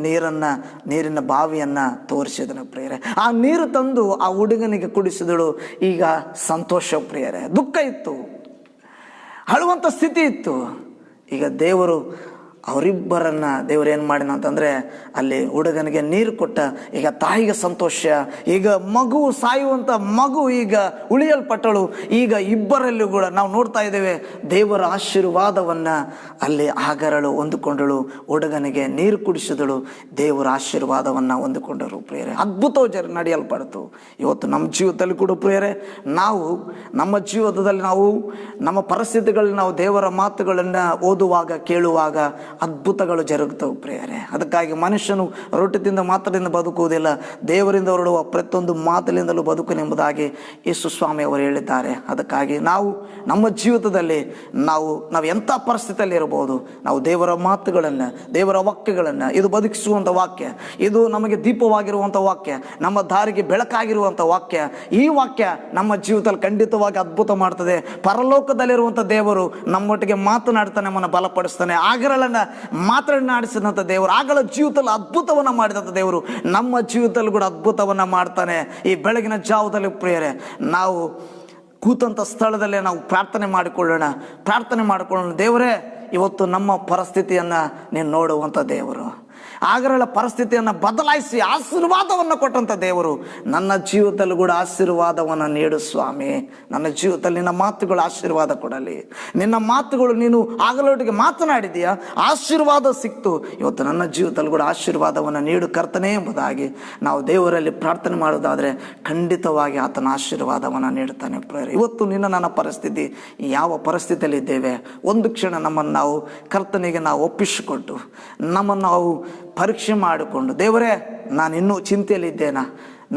S1: ನೀರಿನ ಬಾವಿಯನ್ನು ತೋರಿಸಿದನು. ಪ್ರಿಯರೇ, ಆ ನೀರು ತಂದು ಆ ಹುಡುಗನಿಗೆ ಕುಡಿಸಿದಳು. ಈಗ ಸಂತೋಷ. ಪ್ರಿಯರೇ, ದುಃಖ ಇತ್ತು, ಅಳುವಂಥ ಸ್ಥಿತಿ ಇತ್ತು. ಈಗ ದೇವರು ಅವರಿಬ್ಬರನ್ನು ದೇವರು ಏನು ಮಾಡಿನ ಅಂತಂದರೆ ಅಲ್ಲಿ ಹುಡುಗನಿಗೆ ನೀರು ಕೊಟ್ಟ. ಈಗ ತಾಯಿಗೆ ಸಂತೋಷ, ಈಗ ಮಗು ಸಾಯುವಂಥ ಮಗು ಈಗ ಉಳಿಯಲ್ಪಟ್ಟಳು. ಈಗ ಇಬ್ಬರಲ್ಲಿ ಕೂಡ ನಾವು ನೋಡ್ತಾ ಇದ್ದೇವೆ ದೇವರ ಆಶೀರ್ವಾದವನ್ನು ಅಲ್ಲಿ ಆಗರಳು ಹೊಂದಿಕೊಂಡಳು, ಹುಡುಗನಿಗೆ ನೀರು ಕುಡಿಸಿದಳು, ದೇವರ ಆಶೀರ್ವಾದವನ್ನು ಹೊಂದಿಕೊಂಡರು. ಪ್ರಿಯರೇ, ಅದ್ಭುತವು ನಡೆಯಲ್ಪಡ್ತು. ಇವತ್ತು ನಮ್ಮ ಜೀವಿತದಲ್ಲಿ ಕೂಡ ಪ್ರಿಯರೇ, ನಾವು ನಮ್ಮ ಜೀವಿತದಲ್ಲಿ ನಾವು ನಮ್ಮ ಪರಿಸ್ಥಿತಿಗಳಲ್ಲಿ ನಾವು ದೇವರ ಮಾತುಗಳನ್ನು ಓದುವಾಗ, ಕೇಳುವಾಗ ಅದ್ಭುತಗಳು ಜರುಗ್ತವೆ. ಪ್ರಿಯರೇ, ಅದಕ್ಕಾಗಿ ಮನುಷ್ಯನು ರೊಟ್ಟಿ ತಿಂದ ಮಾತ್ರದಿಂದ ಬದುಕುವುದಿಲ್ಲ, ದೇವರಿಂದ ಹೊರಡುವ ಪ್ರತಿಯೊಂದು ಮಾತಿನಿಂದಲೂ ಬದುಕನೆಂಬುದಾಗಿ ಯೇಸು ಸ್ವಾಮಿ ಅವರು ಹೇಳಿದ್ದಾರೆ. ಅದಕ್ಕಾಗಿ ನಾವು ನಮ್ಮ ಜೀವಿತದಲ್ಲಿ ನಾವು ಎಂಥ ಪರಿಸ್ಥಿತಿಯಲ್ಲಿ ಇರಬಹುದು, ನಾವು ದೇವರ ಮಾತುಗಳನ್ನು, ದೇವರ ವಾಕ್ಯಗಳನ್ನು, ಇದು ಬದುಕಿಸುವಂಥ ವಾಕ್ಯ, ಇದು ನಮಗೆ ದೀಪವಾಗಿರುವಂಥ ವಾಕ್ಯ, ನಮ್ಮ ದಾರಿಗೆ ಬೆಳಕಾಗಿರುವಂಥ ವಾಕ್ಯ, ಈ ವಾಕ್ಯ ನಮ್ಮ ಜೀವಿತದಲ್ಲಿ ಖಂಡಿತವಾಗಿ ಅದ್ಭುತ ಮಾಡ್ತದೆ. ಪರಲೋಕದಲ್ಲಿರುವಂಥ ದೇವರು ನಮ್ಮೊಟ್ಟಿಗೆ ಮಾತನಾಡ್ತಾನೆ, ನಮ್ಮನ್ನು ಬಲಪಡಿಸ್ತಾನೆ. ಆಗರಳನ್ನು ಮಾತನಾಡಿಸಿದಂಥ ದೇವರು, ಆಗಲ ಜೀವಿತದಲ್ಲಿ ಅದ್ಭುತವನ್ನು ಮಾಡಿದಂಥ ದೇವರು ನಮ್ಮ ಜೀವಿತದಲ್ಲಿ ಕೂಡ ಅದ್ಭುತವನ್ನು ಮಾಡ್ತಾನೆ. ಈ ಬೆಳಗಿನ ಜಾವದಲ್ಲಿ ಪ್ರಿಯರೇ, ನಾವು ಕೂತಂಥ ಸ್ಥಳದಲ್ಲೇ ನಾವು ಪ್ರಾರ್ಥನೆ ಮಾಡಿಕೊಳ್ಳೋಣ. ದೇವರೇ, ಇವತ್ತು ನಮ್ಮ ಪರಿಸ್ಥಿತಿಯನ್ನು ನೀನು ನೋಡುವಂಥ ದೇವರು, ಆಗರಳ ಪರಿಸ್ಥಿತಿಯನ್ನು ಬದಲಾಯಿಸಿ ಆಶೀರ್ವಾದವನ್ನು ಕೊಟ್ಟಂಥ ದೇವರು ನನ್ನ ಜೀವಿತದಲ್ಲಿ ಕೂಡ ಆಶೀರ್ವಾದವನ್ನು ನೀಡು ಸ್ವಾಮಿ. ನನ್ನ ಜೀವಿತದಲ್ಲಿ ನಿನ್ನ ಮಾತುಗಳು ಆಶೀರ್ವಾದ ಕೊಡಲಿ. ನಿನ್ನ ಮಾತುಗಳು ನೀನು ಆಗಲೊಟ್ಟಿಗೆ ಮಾತನಾಡಿದೀಯಾ, ಆಶೀರ್ವಾದ ಸಿಕ್ತು. ಇವತ್ತು ನನ್ನ ಜೀವಿತದಲ್ಲಿ ಕೂಡ ಆಶೀರ್ವಾದವನ್ನು ನೀಡು ಕರ್ತನೇ ಎಂಬುದಾಗಿ ನಾವು ದೇವರಲ್ಲಿ ಪ್ರಾರ್ಥನೆ ಮಾಡೋದಾದರೆ ಖಂಡಿತವಾಗಿ ಆತನ ಆಶೀರ್ವಾದವನ್ನು ನೀಡುತ್ತಾನೆ. ಪ್ರೇರೆ, ಇವತ್ತು ನನ್ನ ಪರಿಸ್ಥಿತಿ ಯಾವ ಪರಿಸ್ಥಿತಿಯಲ್ಲಿ ಇದ್ದೇವೆ, ಒಂದು ಕ್ಷಣ ನಮ್ಮನ್ನು ನಾವು ಕರ್ತನಿಗೆ ನಾವು ಒಪ್ಪಿಸಿಕೊಟ್ಟು ನಮ್ಮನ್ನು ನಾವು ಪರೀಕ್ಷೆ ಮಾಡಿಕೊಂಡು, ದೇವರೇ ನಾನು ಇನ್ನೂ ಚಿಂತೆಯಲ್ಲಿದ್ದೇನಾ,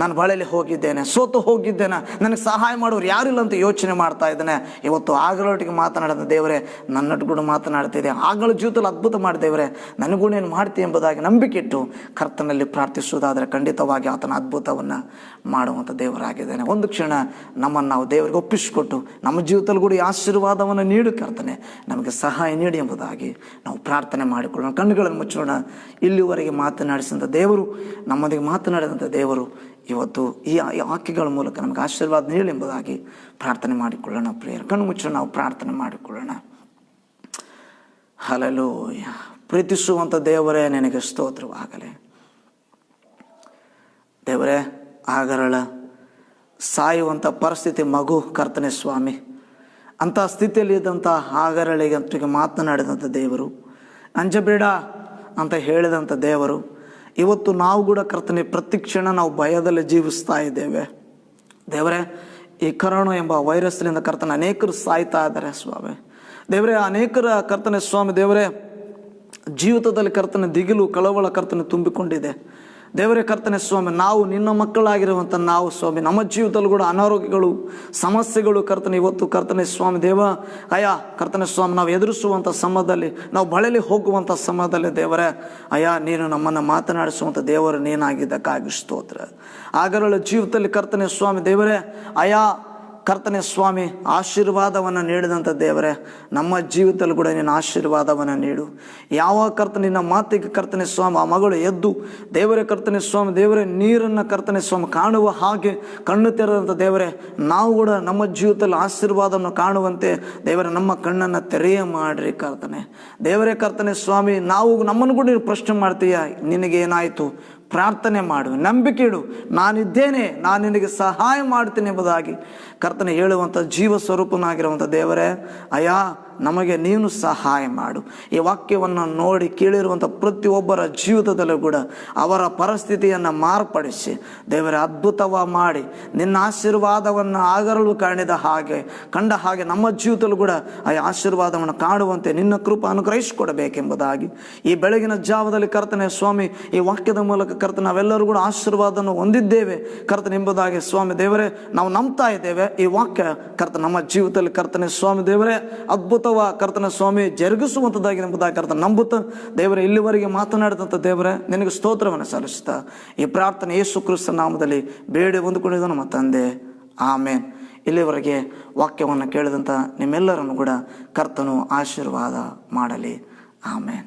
S1: ನಾನು ಬಳಿಯಲ್ಲಿ ಹೋಗಿದ್ದೇನೆ, ಸೋತು ಹೋಗಿದ್ದೇನೆ, ನನಗೆ ಸಹಾಯ ಮಾಡೋರು ಯಾರಿಲ್ಲ ಅಂತ ಯೋಚನೆ ಮಾಡ್ತಾ ಇದ್ದೇನೆ. ಇವತ್ತು ಆಗಲೊಟ್ಟಿಗೆ ಮಾತನಾಡಿದ ದೇವರೇ ನನ್ನೊಟ್ಟು ಕೂಡ ಮಾತನಾಡ್ತಿದ್ದೆ, ಆಗಲ ಜೀವಿತದಲ್ಲಿ ಅದ್ಭುತ ಮಾಡಿ ದೇವರೇ ನನಗೂ ನೀನು ಮಾಡ್ತೀವಿ ಎಂಬುದಾಗಿ ನಂಬಿಕೆ ಇಟ್ಟು ಕರ್ತನಲ್ಲಿ ಪ್ರಾರ್ಥಿಸುವುದಾದರೆ ಖಂಡಿತವಾಗಿ ಆತನ ಅದ್ಭುತವನ್ನು ಮಾಡುವಂಥ ದೇವರಾಗಿದ್ದೇನೆ. ಒಂದು ಕ್ಷಣ ನಮ್ಮನ್ನು ನಾವು ದೇವರಿಗೆ ಒಪ್ಪಿಸಿಕೊಟ್ಟು ನಮ್ಮ ಜೀವಿತದಲ್ಲಿ ಕೂಡ ಈ ಆಶೀರ್ವಾದವನ್ನು ನೀಡು ಕರ್ತನೆ, ನಮಗೆ ಸಹಾಯ ನೀಡಿ ಎಂಬುದಾಗಿ ನಾವು ಪ್ರಾರ್ಥನೆ ಮಾಡಿಕೊಳ್ಳೋಣ. ಕಣ್ಣುಗಳನ್ನು ಮುಚ್ಚೋಣ. ಇಲ್ಲಿವರೆಗೆ ಮಾತನಾಡಿಸಿದಂಥ ದೇವರು, ನಮ್ಮೊಂದಿಗೆ ಮಾತನಾಡಿದಂಥ ದೇವರು ಇವತ್ತು ಈ ವಾಕ್ಯಗಳ ಮೂಲಕ ನಮಗೆ ಆಶೀರ್ವಾದ ನೀಡಿ ಎಂಬುದಾಗಿ ಪ್ರಾರ್ಥನೆ ಮಾಡಿಕೊಳ್ಳೋಣ. ಪ್ರಿಯರು, ಕಣ್ಣು ಮುಚ್ಚೋಣ, ನಾವು ಪ್ರಾರ್ಥನೆ ಮಾಡಿಕೊಳ್ಳೋಣ. ಹಲ್ಲೆಲೂಯ. ಪ್ರೀತಿಸುವಂಥ ದೇವರೇ ನಿನಗೆ ಸ್ತೋತ್ರವಾಗಲಿ. ದೇವರೇ, ಆಗರಳ ಸಾಯುವಂಥ ಪರಿಸ್ಥಿತಿ ಮಗು ಕರ್ತನೆ ಸ್ವಾಮಿ, ಅಂಥ ಸ್ಥಿತಿಯಲ್ಲಿ ಇದ್ದಂಥ ಆಗರಳಿಗೆ ಮಾತನಾಡಿದಂಥ ದೇವರು, ಅಂಜಬೇಡ ಅಂತ ಹೇಳಿದಂಥ ದೇವರು, ಇವತ್ತು ನಾವು ಕೂಡ ಕರ್ತನೆ ಪ್ರತಿ ಕ್ಷಣ ನಾವು ಭಯದಲ್ಲಿ ಜೀವಿಸ್ತಾ ಇದ್ದೇವೆ. ದೇವರೇ, ಈ ಕರೋನಾ ಎಂಬ ವೈರಸ್ನಿಂದ ಕರ್ತನೆ ಅನೇಕರು ಸಾಯ್ತಾ ಇದ್ದಾರೆ ಸ್ವಾಮಿ. ದೇವರೇ, ಅನೇಕರ ಕರ್ತನೆ ಸ್ವಾಮಿ ದೇವರೇ ಜೀವಿತದಲ್ಲಿ ಕರ್ತನೆ ದಿಗಿಲು ಕಳವಳ ಕರ್ತನೆ ತುಂಬಿಕೊಂಡಿದೆ. ದೇವರೇ ಕರ್ತನೆ ಸ್ವಾಮಿ, ನಾವು ನಿನ್ನ ಮಕ್ಕಳಾಗಿರುವಂಥ ನಾವು ಸ್ವಾಮಿ, ನಮ್ಮ ಜೀವಿತದಲ್ಲಿ ಕೂಡ ಅನಾರೋಗ್ಯಗಳು ಸಮಸ್ಯೆಗಳು ಕರ್ತನೆ ಇವತ್ತು ಕರ್ತನೆ ಸ್ವಾಮಿ ದೇವ ಅಯ್ಯ ಕರ್ತನೆ ಸ್ವಾಮಿ ನಾವು ಎದುರಿಸುವಂಥ ಸಮಯದಲ್ಲಿ, ನಾವು ಬಳಿಲಿ ಹೋಗುವಂಥ ಸಮಯದಲ್ಲಿ ದೇವರೇ ಅಯ್ಯ ನೀನು ನಮ್ಮನ್ನು ಮಾತನಾಡಿಸುವಂಥ ದೇವರು ನೀನಾಗಿದ್ದಕ್ಕಾಗಿ ಸ್ತೋತ್ರ. ಆಗರಳ ಜೀವಿತದಲ್ಲಿ ಕರ್ತನೆ ಸ್ವಾಮಿ ದೇವರೇ ಅಯ್ಯ ಕರ್ತನೆ ಸ್ವಾಮಿ ಆಶೀರ್ವಾದವನ್ನು ನೀಡಿದಂಥ ದೇವರೇ, ನಮ್ಮ ಜೀವಿತದಲ್ಲಿ ಕೂಡ ನೀನು ಆಶೀರ್ವಾದವನ್ನು ನೀಡು. ಯಾವ ಕರ್ತನೆ ನಿನ್ನ ಮಾತಿಗೆ ಕರ್ತನೆ ಸ್ವಾಮಿ ಆ ಮಗಳು ಎದ್ದು ದೇವರೇ ಕರ್ತನೆ ಸ್ವಾಮಿ ದೇವರೇ ನೀರನ್ನು ಕರ್ತನೆ ಸ್ವಾಮಿ ಕಾಣುವ ಹಾಗೆ ಕಣ್ಣು ತೆರೆದಂಥ ದೇವರೇ, ನಾವು ಕೂಡ ನಮ್ಮ ಜೀವಿತದಲ್ಲಿ ಆಶೀರ್ವಾದವನ್ನು ಕಾಣುವಂತೆ ದೇವರೇ ನಮ್ಮ ಕಣ್ಣನ್ನು ತೆರೆಯ ಮಾಡಿರಿ ಕರ್ತನೆ. ದೇವರೇ ಕರ್ತನೆ ಸ್ವಾಮಿ, ನಾವು ನಮ್ಮನ್ನು ಕೂಡ ನೀನು ಪ್ರಶ್ನೆ ಮಾಡ್ತೀಯ, ನಿನಗೇನಾಯಿತು? ಪ್ರಾರ್ಥನೆ ಮಾಡು, ನಂಬಿಕೆ ಇಡು, ನಾನಿದ್ದೇನೆ, ನಾನು ನಿನಗೆ ಸಹಾಯ ಮಾಡ್ತೀನಿ ಎಂಬುದಾಗಿ ಕರ್ತನೆ ಹೇಳುವಂಥ ಜೀವ ಸ್ವರೂಪನಾಗಿರುವಂಥ ದೇವರೇ ಅಯ್ಯ ನಮಗೆ ನೀನು ಸಹಾಯ ಮಾಡು. ಈ ವಾಕ್ಯವನ್ನು ನೋಡಿ ಕೇಳಿರುವಂಥ ಪ್ರತಿಯೊಬ್ಬರ ಜೀವಿತದಲ್ಲೂ ಕೂಡ ಅವರ ಪರಿಸ್ಥಿತಿಯನ್ನು ಮಾರ್ಪಡಿಸಿ ದೇವರೇ ಅದ್ಭುತವಾಗಿ ಮಾಡಿ ನಿನ್ನ ಆಶೀರ್ವಾದವನ್ನು ಆಗರಲು ಕಂಡ ಹಾಗೆ ನಮ್ಮ ಜೀವಿತದಲ್ಲೂ ಕೂಡ ಆ ಆಶೀರ್ವಾದವನ್ನು ಕಾಣುವಂತೆ ನಿನ್ನ ಕೃಪೆ ಅನುಗ್ರಹಿಸಿಕೊಡಬೇಕೆಂಬುದಾಗಿ ಈ ಬೆಳಗಿನ ಜಾವದಲ್ಲಿ ಕರ್ತನೆ ಸ್ವಾಮಿ ಈ ವಾಕ್ಯದ ಮೂಲಕ ಕರ್ತನೆ ನಾವೆಲ್ಲರೂ ಕೂಡ ಆಶೀರ್ವಾದವನ್ನು ಹೊಂದಿದ್ದೇವೆ ಕರ್ತನೆ ಎಂಬುದಾಗಿ ಸ್ವಾಮಿ ದೇವರೇ ನಾವು ನಂಬ್ತಾ ಇದ್ದೇವೆ. ಈ ವಾಕ್ಯ ಕರ್ತನೆ ನಮ್ಮ ಜೀವಿತದಲ್ಲಿ ಕರ್ತನೆ ಸ್ವಾಮಿ ದೇವರೇ ಅದ್ಭುತ ಕರ್ತನ ಸ್ವಾಮಿ ಜರುಗಿಸುವಂಥದ್ದಾಗಿದೆ ಎಂಬುದಾಗಿ ಕರ್ತನ ನಂಬುತ್ತಾ ದೇವರೇ ಇಲ್ಲಿವರೆಗೆ ಮಾತನಾಡಿದಂಥ ದೇವರೇ ನಿನಗೆ ಸ್ತೋತ್ರವನ್ನು ಸಲ್ಲಿಸ್ತಾ ಈ ಪ್ರಾರ್ಥನೆ ಯೇಸು ಕ್ರಿಸ್ತನ ನಾಮದಲ್ಲಿ ಬೇಡಿ ಹೊಂದಿಕೊಂಡಿದ್ದು ನಮ್ಮ ತಂದೆ, ಆಮೇನ್. ಇಲ್ಲಿವರೆಗೆ ವಾಕ್ಯವನ್ನು ಕೇಳಿದಂಥ ನಿಮ್ಮೆಲ್ಲರನ್ನು ಕೂಡ ಕರ್ತನು ಆಶೀರ್ವಾದ ಮಾಡಲಿ, ಆಮೇನ್.